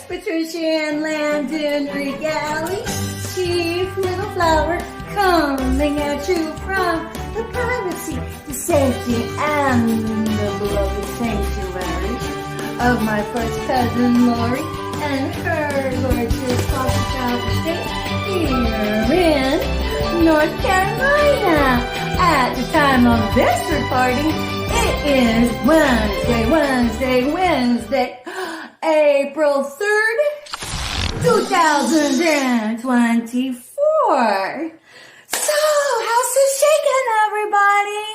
Patricia Ann Landon Regali, Chief Little Flower, coming at you from the privacy, the safety, and the beloved sanctuary of my first cousin Lori and her gorgeous hospitality state here in North Carolina. At the time of this recording, it is Wednesday, April 3rd, 2024. So, how's it shaking, everybody?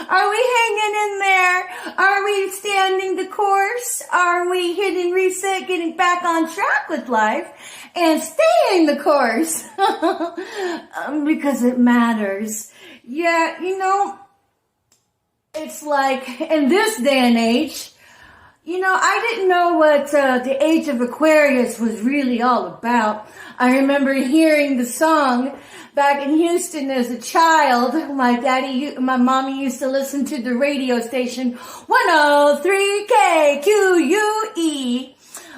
Are we hanging in there? Are we standing the course? Are we hitting reset, getting back on track with life, and staying the course? Because it matters. Yeah, it's like, in this day and age, I didn't know what the age of Aquarius was really all about. I remember hearing the song back in Houston as a child. My mommy used to listen to the radio station 103 KQUE,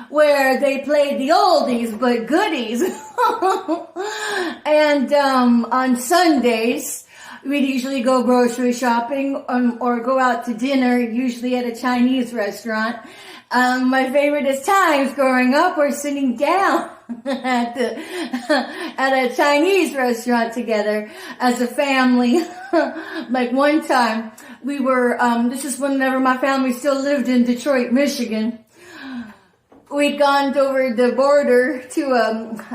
where they played the oldies but goodies. And on Sundays, we'd usually go grocery shopping or go out to dinner, usually at a Chinese restaurant. My favoriteest times growing up were sitting down at a Chinese restaurant together as a family. Like one time, we were, this is whenever my family still lived in Detroit, Michigan. We'd gone over the border to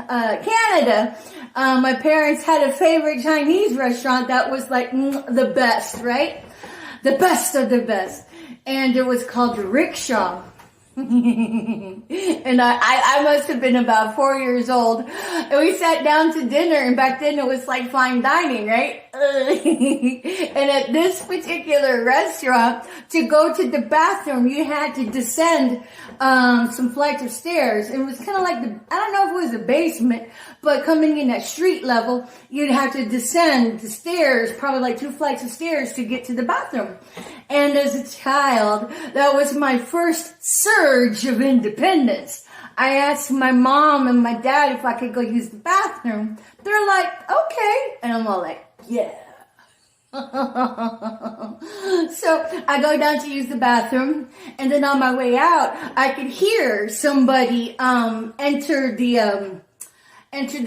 Canada. My parents had a favorite Chinese restaurant that was like the best, right? The best of the best. And it was called the Rickshaw. And I must have been about 4 years old. And we sat down to dinner, and back then it was like fine dining, right? And at this particular restaurant, to go to the bathroom, you had to descend some flights of stairs. It was kind of like I don't know if it was a basement, but coming in at street level, you'd have to descend the stairs, probably like 2 flights of stairs to get to the bathroom. And as a child, that was my first surge of independence. I asked my mom and my dad if I could go use the bathroom. They're like, okay. And I'm all like, yeah. So I go down to use the bathroom, and then on my way out, I could hear somebody enter the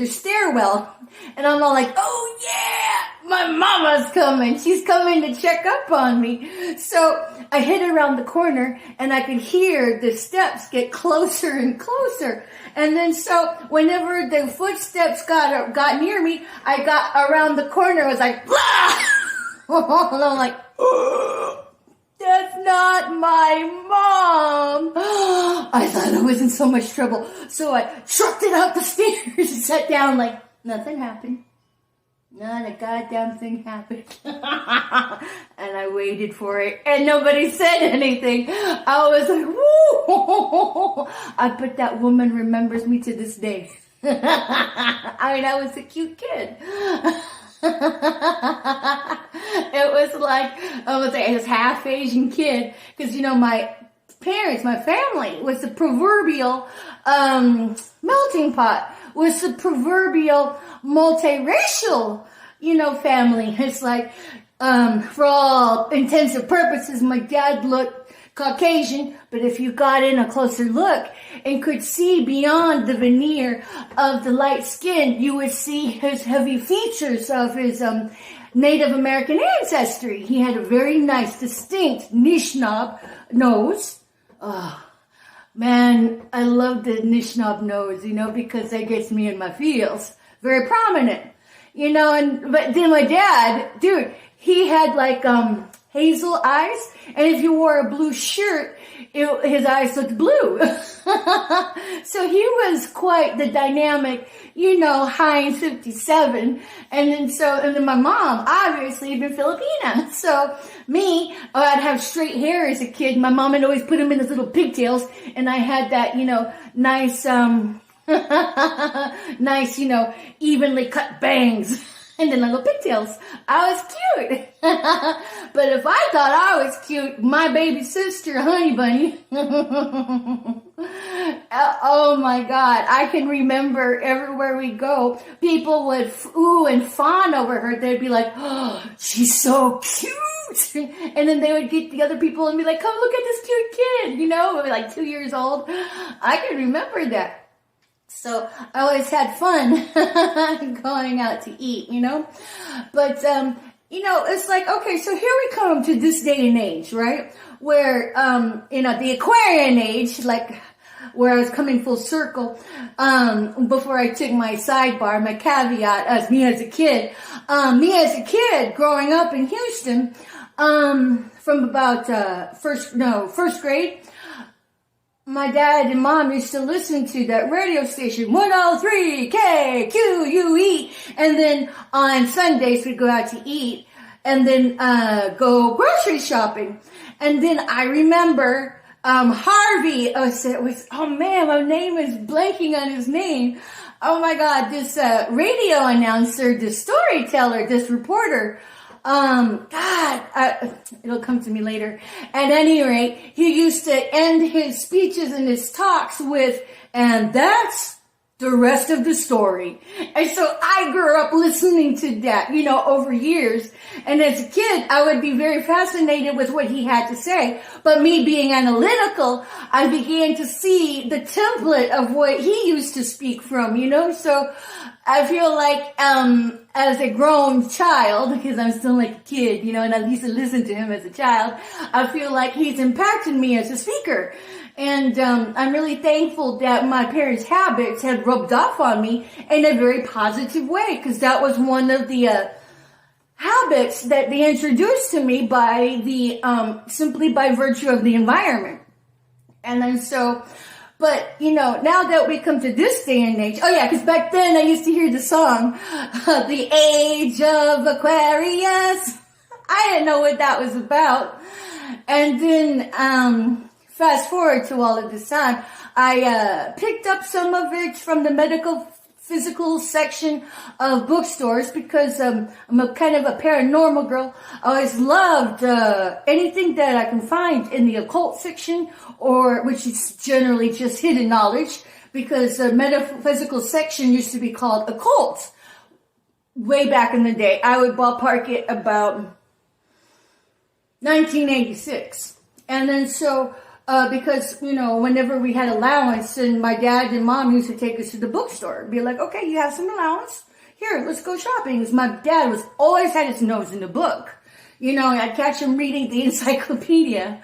stairwell, and I'm all like, oh yeah, my mama's coming. She's coming to check up on me. So I hid around the corner, and I could hear the steps get closer and closer. And then so whenever the footsteps got near me, I got around the corner. I was like, blah! And I'm like, that's not my mom. I thought I was in so much trouble. So I trucked it up the stairs and sat down like nothing happened. Not a goddamn thing happened. And I waited for it, and nobody said anything. I was like, woo! I bet that woman remembers me to this day. I was a cute kid. It was like, I was half Asian kid, because my parents, my family was the proverbial melting pot, was the proverbial multiracial, family. It's like, for all intents and purposes, my dad looked Caucasian, but if you got in a closer look and could see beyond the veneer of the light skin, you would see his heavy features of his Native American ancestry. He had a very nice, distinct Nishnab nose. Oh, man, I love the Nishnab nose, because that gets me in my feels. Very prominent, but then my dad, dude, he had like hazel eyes, and if you wore a blue shirt, his eyes looked blue. So he was quite the dynamic, Heinz 57. And then my mom, obviously, had been Filipina. So me, I'd have straight hair as a kid. My mom would always put them in those little pigtails, and I had that, nice, nice, evenly cut bangs. and then little pigtails. I was cute. But if I thought I was cute, my baby sister, Honey Bunny, oh my God, I can remember everywhere we go, people would ooh and fawn over her. They'd be like, oh, she's so cute. And then they would get the other people and be like, come look at this cute kid, maybe like 2 years old. I can remember that. So I always had fun going out to eat, But, it's like, okay, so here we come to this day and age, right? Where, the Aquarian age, like where I was coming full circle, before I took my sidebar, my caveat as me as a kid. Me as a kid growing up in Houston, from about, first grade, my dad and mom used to listen to that radio station, 103 KQUE. And then on Sundays we'd go out to eat and then, go grocery shopping. And then I remember, Harvey, oh man, my name is blanking on his name. Oh my God, this, radio announcer, this storyteller, this reporter, it'll come to me later. At any rate, he used to end his speeches and his talks with, and that's the rest of the story. And so I grew up listening to that, over years. And as a kid, I would be very fascinated with what he had to say. But me being analytical, I began to see the template of what he used to speak from, So I feel like, as a grown child, because I'm still like a kid, and I used to listen to him as a child, I feel like he's impacted me as a speaker. And I'm really thankful that my parents' habits had rubbed off on me in a very positive way, because that was one of the habits that they introduced to me by the simply by virtue of the environment. And then so, but now that we come to this day and age, oh yeah, because back then I used to hear the song, The Age of Aquarius. I didn't know what that was about. And then, fast forward to all of this time, I picked up some of it from the medical physical section of bookstores because I'm a kind of a paranormal girl. I always loved anything that I can find in the occult section, or which is generally just hidden knowledge, because the metaphysical section used to be called occult way back in the day. I would ballpark it about 1986. And then so because, whenever we had allowance, and my dad and mom used to take us to the bookstore, be like, okay, you have some allowance? Here, let's go shopping. Because my dad was always had his nose in the book. I'd catch him reading the encyclopedia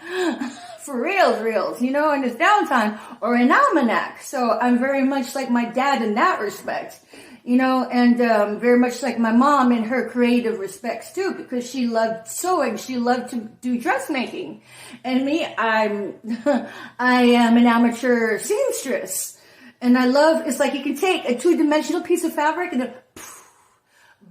for reals, in his downtime, or an almanac. So I'm very much like my dad in that respect. And very much like my mom in her creative respects too, because she loved sewing, she loved to do dressmaking. And me, I am an amateur seamstress. And it's like you can take a 2-dimensional piece of fabric and then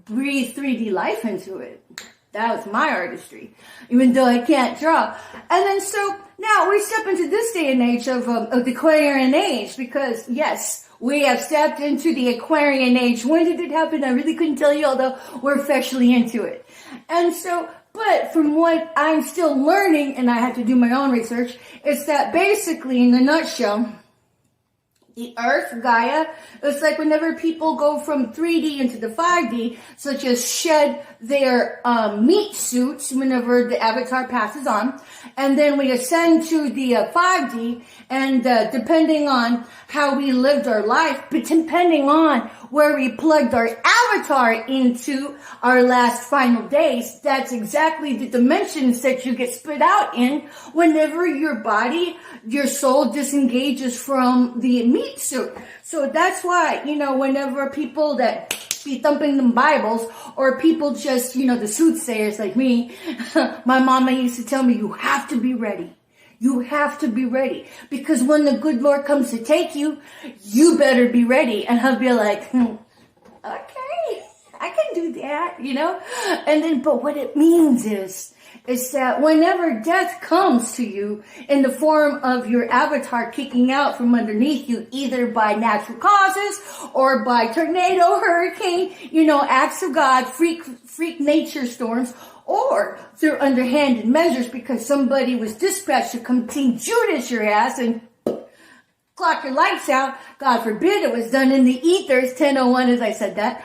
breathe 3D life into it. That was my artistry, even though I can't draw. And then so now we step into this day and age of the Aquarian age, because yes, we have stepped into the Aquarian age. When did it happen? I really couldn't tell you, although we're officially into it. And so, but from what I'm still learning, and I had to do my own research, is that basically, in a nutshell, the Earth, Gaia, it's like whenever people go from 3D into the 5D, such as shed their meat suits whenever the avatar passes on, and then we ascend to the 5D, and depending on how we lived our life, but depending on where we plugged our avatar into our last final days, that's exactly the dimensions that you get spit out in whenever your body, your soul disengages from the meat suit. So that's why, whenever people that be thumping them Bibles, or people just, the soothsayers like me, my mama used to tell me, you have to be ready. You have to be ready, because when the good Lord comes to take you, you better be ready. And I'll be like, okay. I can do that, And then, but what it means is that whenever death comes to you in the form of your avatar kicking out from underneath you, either by natural causes or by tornado, hurricane, acts of God, freak nature storms, or through underhanded measures because somebody was dispatched to come Team Judas your ass and clock your lights out. God forbid it was done in the ethers, 10:01 as I said that.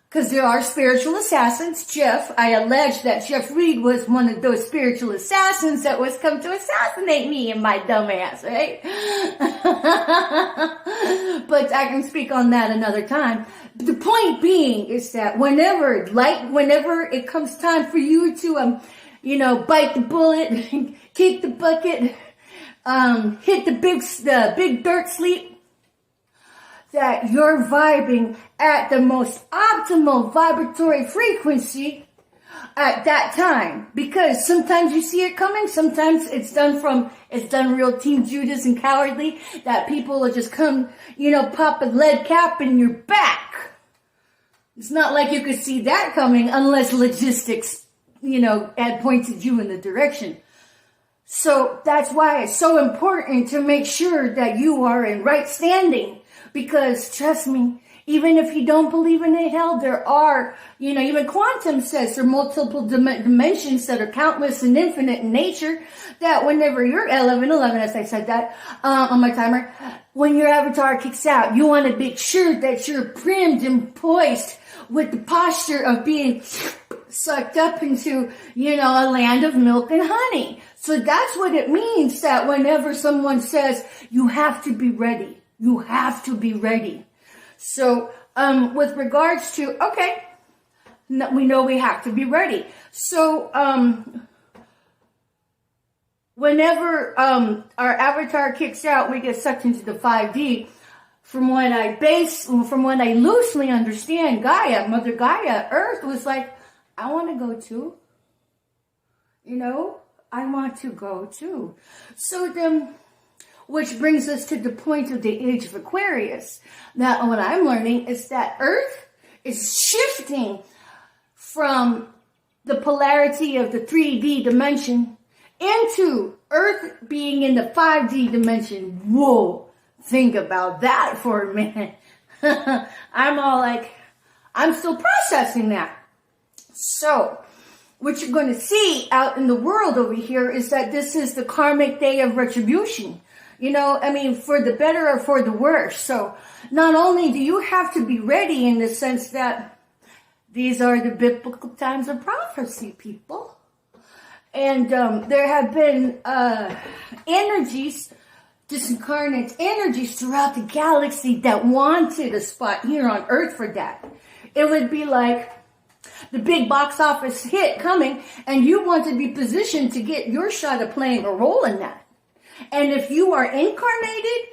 Because there are spiritual assassins. I allege that Jeff Reed was one of those spiritual assassins that was come to assassinate me and my dumb ass, right? But I can speak on that another time. The point being is that whenever it comes time for you to, bite the bullet, kick the bucket, hit the big dirt sleep, that you're vibing at the most optimal vibratory frequency at that time. Because sometimes you see it coming, sometimes it's done real Team Judas and cowardly, that people will just come, pop a lead cap in your back. It's not like you could see that coming unless logistics, had pointed you in the direction. So that's why it's so important to make sure that you are in right standing. Because trust me, even if you don't believe in a hell, there are, even quantum says there are multiple dimensions that are countless and infinite in nature, that whenever you're 11, as I said that on my timer, when your avatar kicks out, you want to make sure that you're primed and poised with the posture of being sucked up into, a land of milk and honey. So that's what it means, that whenever someone says, you have to be ready. You have to be ready. So, with regards to, we know we have to be ready. So, whenever our avatar kicks out, we get sucked into the 5D. From what I loosely understand, Gaia, Mother Gaia, Earth was like, I want to go too. I want to go too. So then, which brings us to the point of the age of Aquarius. Now, what I'm learning is that Earth is shifting from the polarity of the 3D dimension into Earth being in the 5D dimension. Whoa, think about that for a minute. I'm still processing that. So, what you're going to see out in the world over here is that this is the karmic day of retribution. For the better or for the worse. So not only do you have to be ready in the sense that these are the biblical times of prophecy, people. And there have been energies, disincarnate energies throughout the galaxy that wanted a spot here on Earth for that. It would be like the big box office hit coming, and you want to be positioned to get your shot of playing a role in that. And if you are incarnated,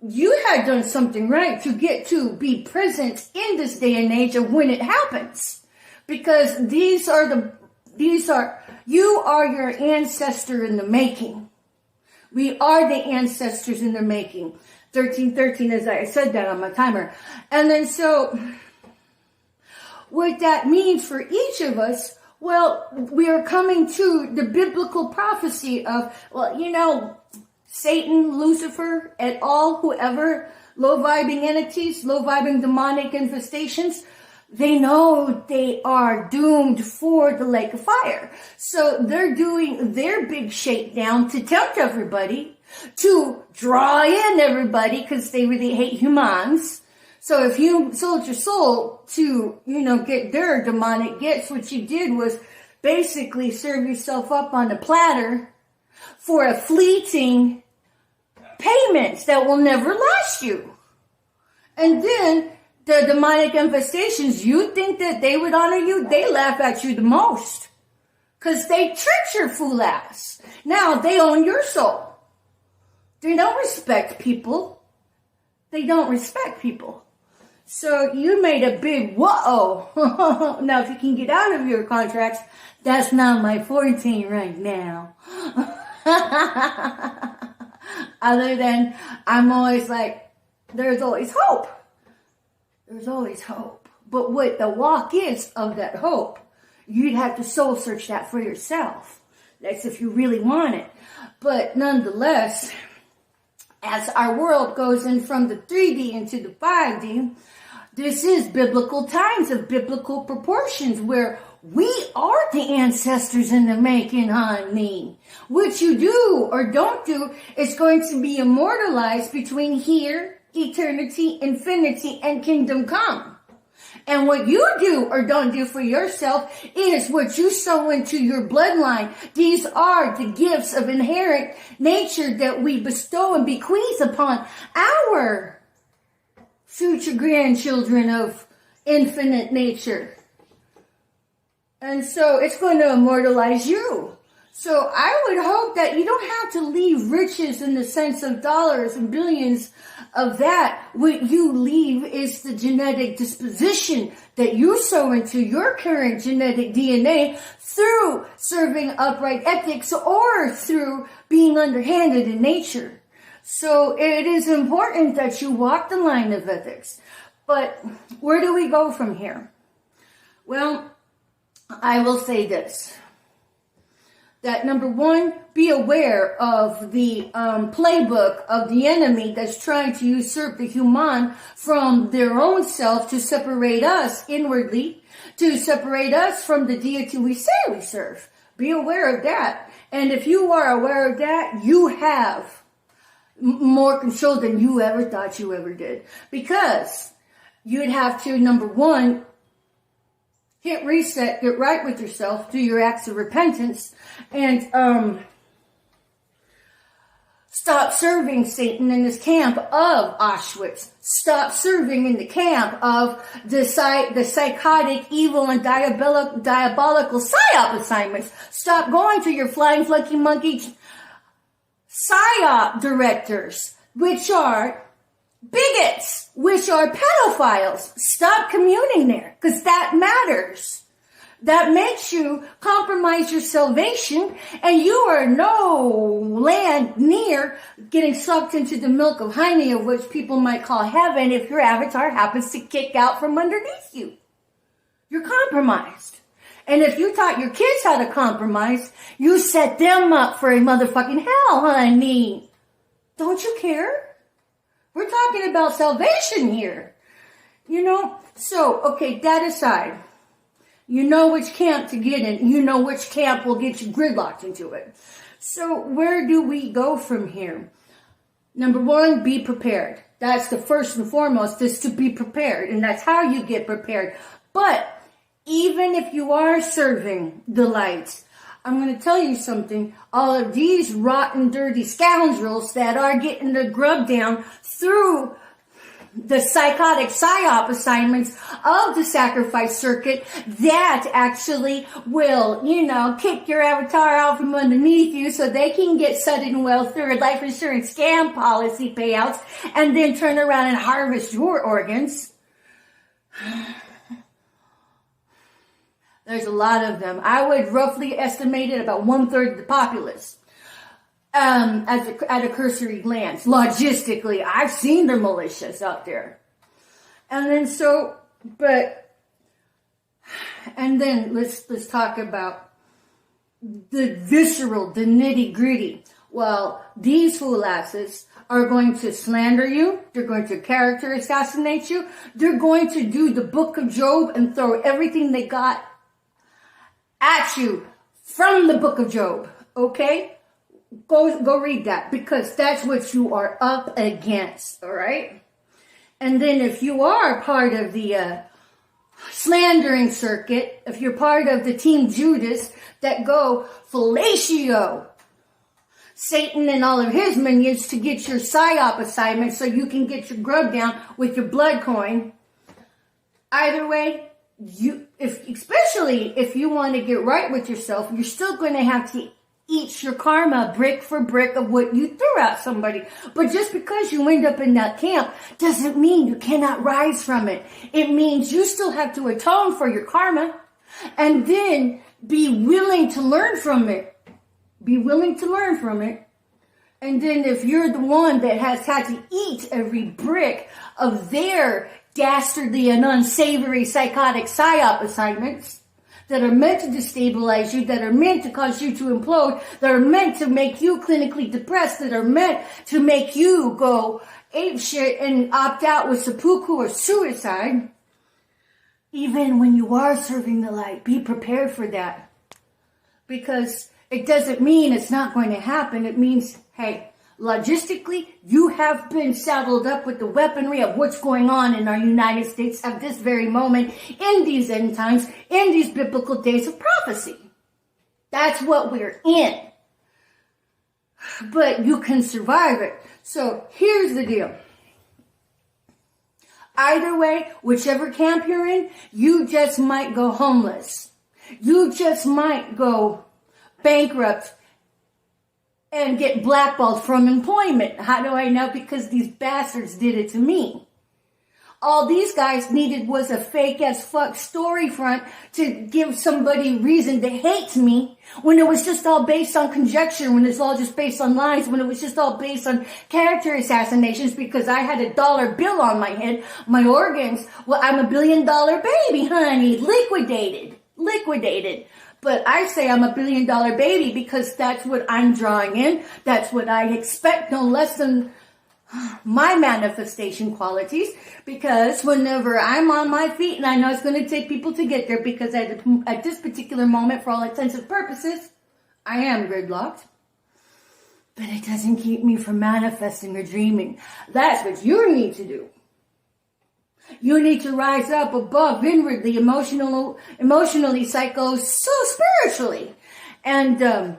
you had done something right to get to be present in this day and age of when it happens. Because you are your ancestor in the making. We are the ancestors in the making. 1313, as I said that on my timer. And then so, what that means for each of us, well, we are coming to the biblical prophecy of, Satan, Lucifer, et al., whoever, low-vibing entities, low-vibing demonic infestations, they know they are doomed for the lake of fire. So they're doing their big shakedown to tempt everybody, to draw in everybody, because they really hate humans. So if you sold your soul to, get their demonic gifts, what you did was basically serve yourself up on a platter for a fleeting payments that will never last you. And then the demonic infestations, you think that they would honor you, they laugh at you the most. Because they tricked your fool ass. Now they own your soul. They don't respect people. They don't respect people. So you made a big whoa. Now if you can get out of your contracts, that's not my forte right now. Other than, I'm always like, there's always hope. There's always hope. But what the walk is of that hope, you'd have to soul search that for yourself. That's if you really want it. But nonetheless, as our world goes in from the 3D into the 5D, this is biblical times of biblical proportions where we are the ancestors in the making, honey. What you do or don't do is going to be immortalized between here, eternity, infinity, and kingdom come. And what you do or don't do for yourself is what you sow into your bloodline. These are the gifts of inherent nature that we bestow and bequeath upon our future grandchildren of infinite nature. And so it's going to immortalize you. So I would hope that you don't have to leave riches in the sense of dollars and billions of that. What you leave is the genetic disposition that you sow into your current genetic DNA through serving upright ethics or through being underhanded in nature. So it is important that you walk the line of ethics. But where do we go from here? Well, I will say this. That number one, be aware of the playbook of the enemy that's trying to usurp the human from their own self to separate us inwardly, to separate us from the deity we say we serve. Be aware of that. And if you are aware of that, you have more control than you ever thought you ever did. Because you'd have to, number one, hit reset, get right with yourself, do your acts of repentance, and stop serving Satan in this camp of Auschwitz. Stop serving in the camp of the psychotic, evil, and diabolical PSYOP assignments. Stop going to your flying flunky monkey PSYOP directors, which are bigots, which are pedophiles. Stop communing there, because that matters. That makes you compromise your salvation, and you are no land near getting sucked into the milk of honey, of which people might call heaven, if your avatar happens to kick out from underneath you. You're compromised. And if you taught your kids how to compromise, you set them up for a motherfucking hell, honey. Don't you care? We're talking about salvation here. So, okay, that aside, you know which camp to get in. You know which camp will get you gridlocked into it. So where do we go from here? Number one, be prepared. That's the first and foremost, is to be prepared. And that's how you get prepared. But even if you are serving the lights, I'm going to tell you something. All of these rotten, dirty scoundrels that are getting the grub down through the psychotic PSYOP assignments of the sacrifice circuit that actually will, kick your avatar out from underneath you so they can get sudden wealth through life insurance scam policy payouts and then turn around and harvest your organs. There's a lot of them. I would roughly estimate it about 1/3 of the populace. At a cursory glance. Logistically, I've seen the militias out there. And then let's talk about the visceral, the nitty gritty. Well, these fool asses are going to slander you. They're going to character assassinate you. They're going to do the book of Job and throw everything they got at you from the book of Job. Okay? Go read that, because that's what you are up against. All right? And then if you are part of the slandering circuit, if you're part of the Team Judas that go fellatio Satan and all of his minions to get your PSYOP assignment so you can get your grub down with your blood coin, either way, especially if you want to get right with yourself, you're still going to have to eat your karma brick for brick of what you threw at somebody. But just because you end up in that camp doesn't mean you cannot rise from it. It means you still have to atone for your karma and then be willing to learn from it. Be willing to learn from it. And then if you're the one that has had to eat every brick of their dastardly and unsavory psychotic psyop assignments that are meant to destabilize you, that are meant to cause you to implode, that are meant to make you clinically depressed, that are meant to make you go ape shit and opt out with seppuku or suicide. Even when you are serving the light, be prepared for that. Because it doesn't mean it's not going to happen. It means, hey, logistically, you have been saddled up with the weaponry of what's going on in our United States at this very moment, in these end times, in these biblical days of prophecy. That's what we're in. But you can survive it. So here's the deal. Either way, whichever camp you're in, you just might go homeless. You just might go bankrupt and get blackballed from employment. How do I know? Because these bastards did it to me. All these guys needed was a fake as fuck story front to give somebody reason to hate me when it was just all based on conjecture, when it's all just based on lies, when it was just all based on character assassinations because I had a dollar bill on my head, my organs. Well, I'm a $1 billion baby, honey. Liquidated. But I say I'm a $1 billion baby because that's what I'm drawing in. That's what I expect, no less than my manifestation qualities. Because whenever I'm on my feet, and I know it's going to take people to get there, because at this particular moment, for all intents and purposes, I am gridlocked. But it doesn't keep me from manifesting or dreaming. That's what you need to do. You need to rise up above inwardly, emotionally, so spiritually, and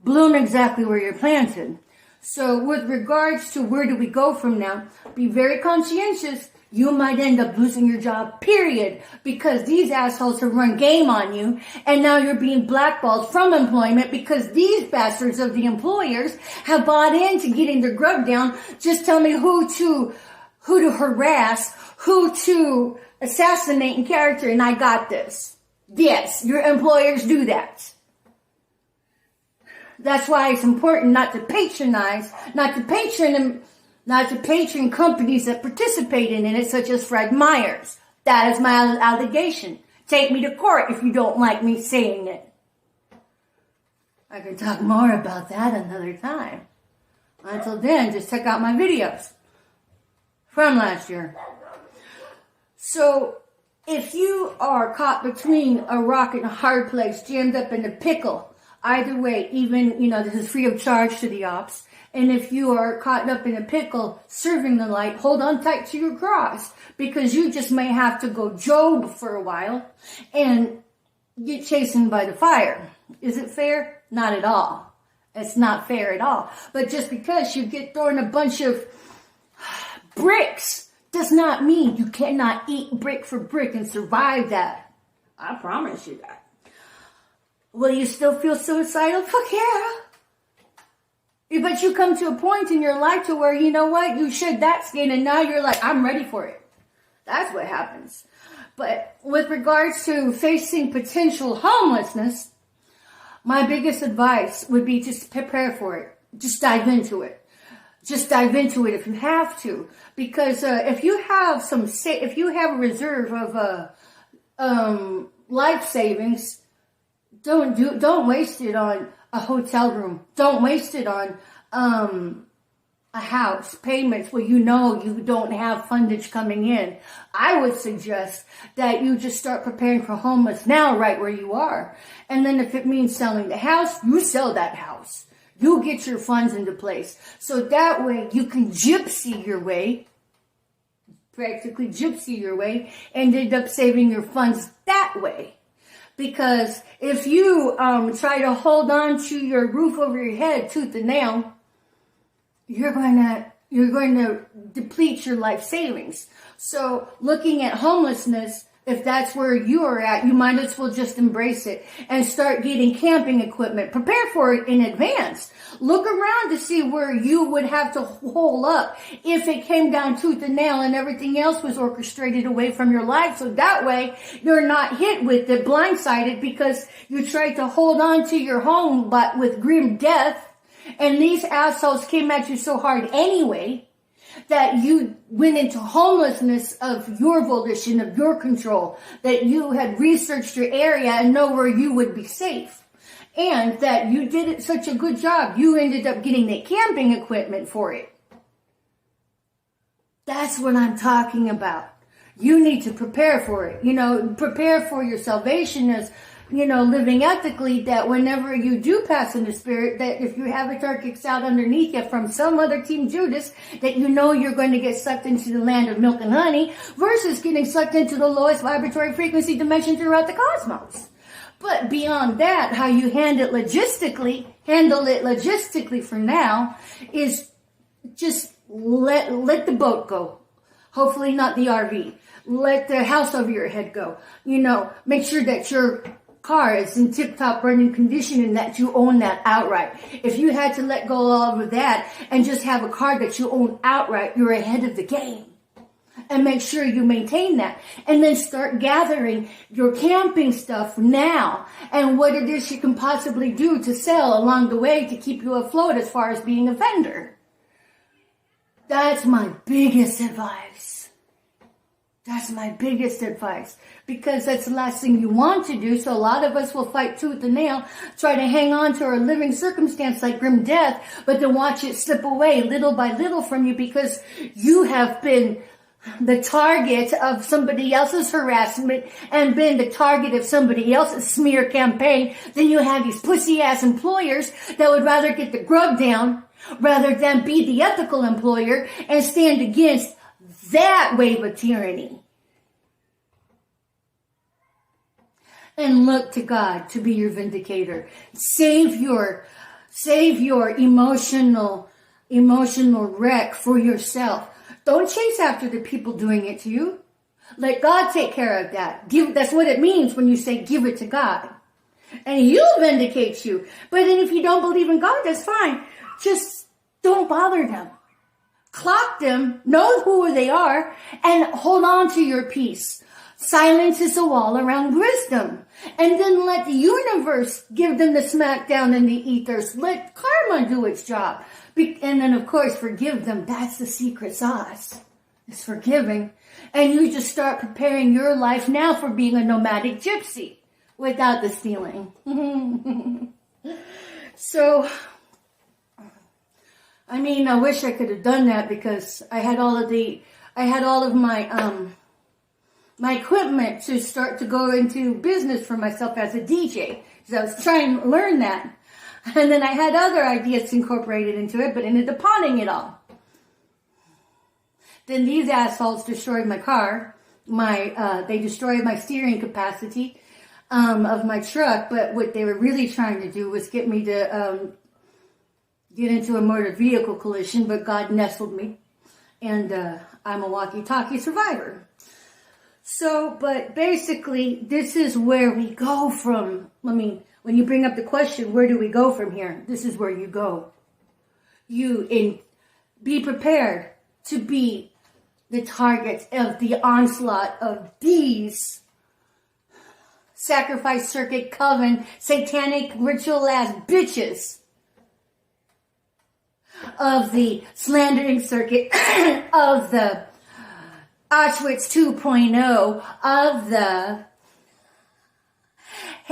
bloom exactly where you're planted. So with regards to where do we go from now, be very conscientious. You might end up losing your job, period, because these assholes have run game on you, and now you're being blackballed from employment because these bastards of the employers have bought into getting their grub down. Just tell me who to harass, who to assassinate in character, and I got this. Yes, your employers do that. That's why it's important not to patronize, not to patron companies that participate in it, such as Fred Meyers. That is my allegation. Take me to court if you don't like me saying it. I can talk more about that another time. Until then, just check out my videos from last year. So, if you are caught between a rock and a hard place, jammed up in a pickle, either way, even, this is free of charge to the ops. And if you are caught up in a pickle, serving the light, hold on tight to your cross, because you just may have to go Job for a while and get chastened by the fire. Is it fair? Not at all. It's not fair at all. But just because you get thrown a bunch of bricks does not mean you cannot eat brick for brick and survive that. I promise you that. Will you still feel suicidal? Fuck yeah. But you come to a point in your life to where, you know what, you shed that skin and now you're like, I'm ready for it. That's what happens. But with regards to facing potential homelessness, my biggest advice would be just prepare for it. Just dive into it. Just dive into it if you have to. Because if you have a reserve of life savings, don't waste it on a hotel room. Don't waste it on a house, payments where you don't have fundage coming in. I would suggest that you just start preparing for homeless now, right where you are. And then if it means selling the house, you sell that house. You get your funds into place. So that way you can gypsy your way, practically gypsy your way, and end up saving your funds that way. Because if you try to hold on to your roof over your head tooth and nail, you're going to deplete your life savings. So looking at homelessness, if that's where you are at, you might as well just embrace it and start getting camping equipment. Prepare for it in advance. Look around to see where you would have to hole up if it came down tooth and nail and everything else was orchestrated away from your life. So that way you're not hit with it, blindsided, because you tried to hold on to your home but with grim death. And these assholes came at you so hard anyway. that you went into homelessness of your volition, of your control, that you had researched your area and know where you would be safe, and that you did it such a good job, you ended up getting the camping equipment for it. That's what I'm talking about. You need to prepare for it. Prepare for your salvation as, living ethically, that whenever you do pass in the spirit, that if you have a car kicked out underneath you from some other Team Judas, that you're going to get sucked into the land of milk and honey versus getting sucked into the lowest vibratory frequency dimension throughout the cosmos. But beyond that, how you handle it logistically for now is just let the boat go. Hopefully not the RV. Let the house over your head go. Make sure that your car is in tip-top running condition and that you own that outright. If you had to let go all of that and just have a car that you own outright, you're ahead of the game. And make sure you maintain that. And then start gathering your camping stuff now and what it is you can possibly do to sell along the way to keep you afloat as far as being a vendor. That's my biggest advice. Because that's the last thing you want to do. So a lot of us will fight tooth and nail, try to hang on to our living circumstance like grim death, but then watch it slip away little by little from you because you have been the target of somebody else's harassment and been the target of somebody else's smear campaign. Then you have these pussy ass employers that would rather get the grub down rather than be the ethical employer and stand against that wave of tyranny. And look to God to be your vindicator. Save your emotional wreck for yourself. Don't chase after the people doing it to you. Let God take care of that. That's what it means when you say give it to God. And He'll vindicate you. But then if you don't believe in God, that's fine. Just don't bother them. Clock them, know who they are, and hold on to your peace. Silence is a wall around wisdom. And then let the universe give them the smackdown in the ethers. Let karma do its job. And then, of course, forgive them. That's the secret sauce. It's forgiving. And you just start preparing your life now for being a nomadic gypsy without the stealing. So, I wish I could have done that because I had all of my my equipment to start to go into business for myself as a DJ. So I was trying to learn that. And then I had other ideas incorporated into it, but ended up pawning it all. Then these assholes destroyed my car. They destroyed my steering capacity of my truck, but what they were really trying to do was get me to get into a motor vehicle collision, but God nestled me, and I'm a walkie-talkie survivor. So, but basically, this is where we go from. When you bring up the question, where do we go from here? This is where you go. Be prepared to be the target of the onslaught of these sacrifice circuit coven, satanic ritual ass bitches. Of the slandering circuit, of the Auschwitz 2.0, of the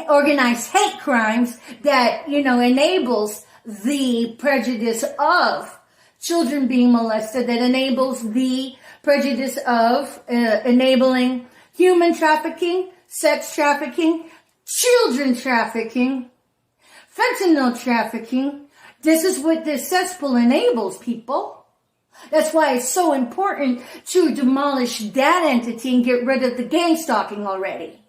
organized hate crimes that, enables the prejudice of children being molested, that enables the prejudice of enabling human trafficking, sex trafficking, children trafficking, fentanyl trafficking. This is what this cesspool enables, people. That's why it's so important to demolish that entity and get rid of the gang stalking already.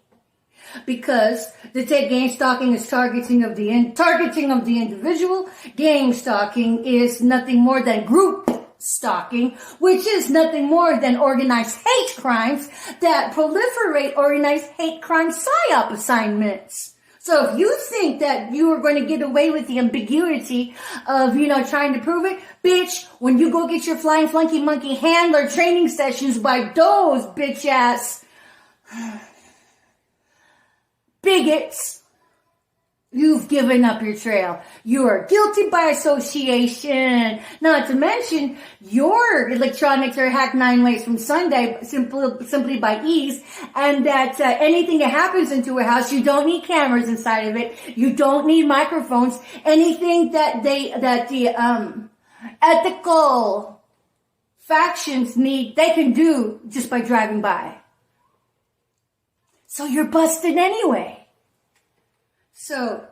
Because the gang stalking is targeting of the individual. Gang stalking is nothing more than group stalking, which is nothing more than organized hate crimes that proliferate organized hate crime psyop assignments. So if you think that you are going to get away with the ambiguity of, trying to prove it, bitch, when you go get your flying flunky monkey handler training sessions by those bitch ass bigots, you've given up your trail. You are guilty by association. Not to mention, your electronics are hacked 9 ways from Sunday simply by ease. And that anything that happens into a house, you don't need cameras inside of it. You don't need microphones. Anything that the ethical factions need, they can do just by driving by. So you're busted anyway. So,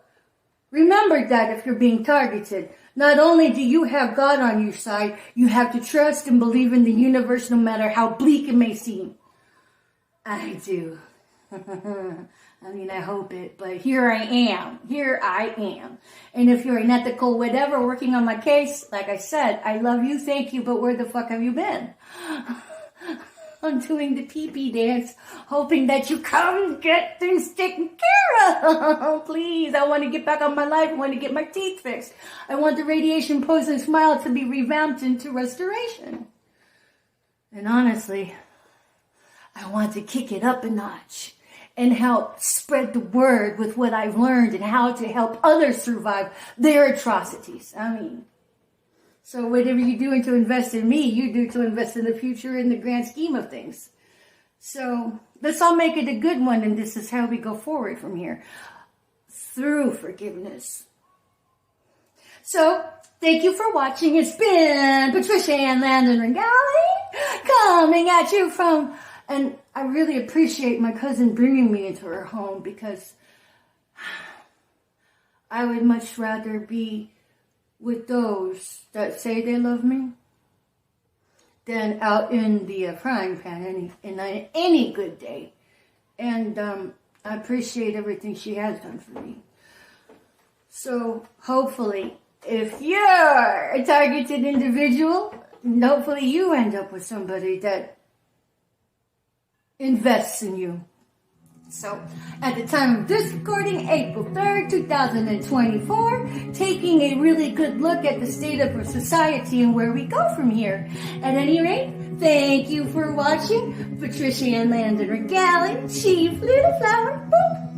remember that if you're being targeted, not only do you have God on your side, you have to trust and believe in the universe no matter how bleak it may seem. I do. I mean, I hope it, but here I am. Here I am. And if you're an ethical whatever working on my case, like I said, I love you, thank you, but where the fuck have you been? I'm doing the pee-pee dance, hoping that you come get things taken care of. Please, I want to get back on my life. I want to get my teeth fixed. I want the radiation poison smile to be revamped into restoration. And honestly, I want to kick it up a notch and help spread the word with what I've learned and how to help others survive their atrocities. I mean, so whatever you're doing to invest in me, you do to invest in the future in the grand scheme of things. So let's all make it a good one, and this is how we go forward from here. Through forgiveness. So, thank you for watching. It's been Patricia Ann Landon Regali coming at you from, and I really appreciate my cousin bringing me into her home, because I would much rather be with those that say they love me than out in the frying pan any good day. And I appreciate everything she has done for me. So hopefully, if you're a targeted individual, hopefully you end up with somebody that invests in you. So, at the time of this recording, April 3rd, 2024, taking a really good look at the state of our society and where we go from here. At any rate, thank you for watching. Patricia Ann Landon Regali, Chief Little Flower. Boop.